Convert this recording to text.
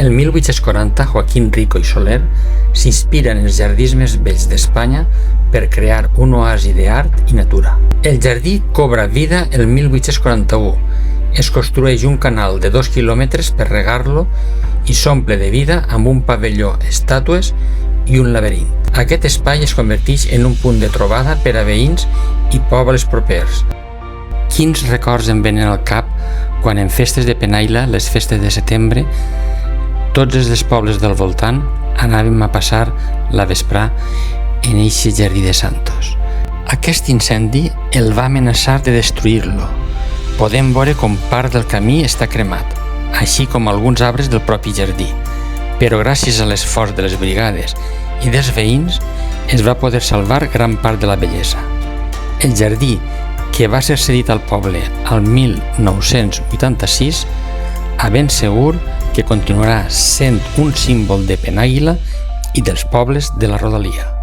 El 1840, Joaquín Rico i Soler s'inspira en els jardins més bells d'Espanya per crear un oasi d'art i natura. El jardí cobra vida el 1841. Es construeix un canal de 2 quilòmetres per regar-lo i s'omple de vida amb un pavelló, estàtues i un laberint. Aquest espai es converteix en un punt de trobada per a veïns i pobles propers. Quins records em venen al cap quan en festes de Penàguila, les festes de setembre, tots els pobles del voltant anàvem a passar la vesprà en eixe jardí de Santos. Aquest incendi el va amenaçar de destruir-lo. Podem veure com part del camí està cremat, així com alguns arbres del propi jardí. Però gràcies a l'esforç de les brigades i dels veïns es va poder salvar gran part de la bellesa. El jardí, que va ser cedit al poble al 1986, a ben segur que continuarà sent un símbol de Penàguila i dels pobles de la rodalia.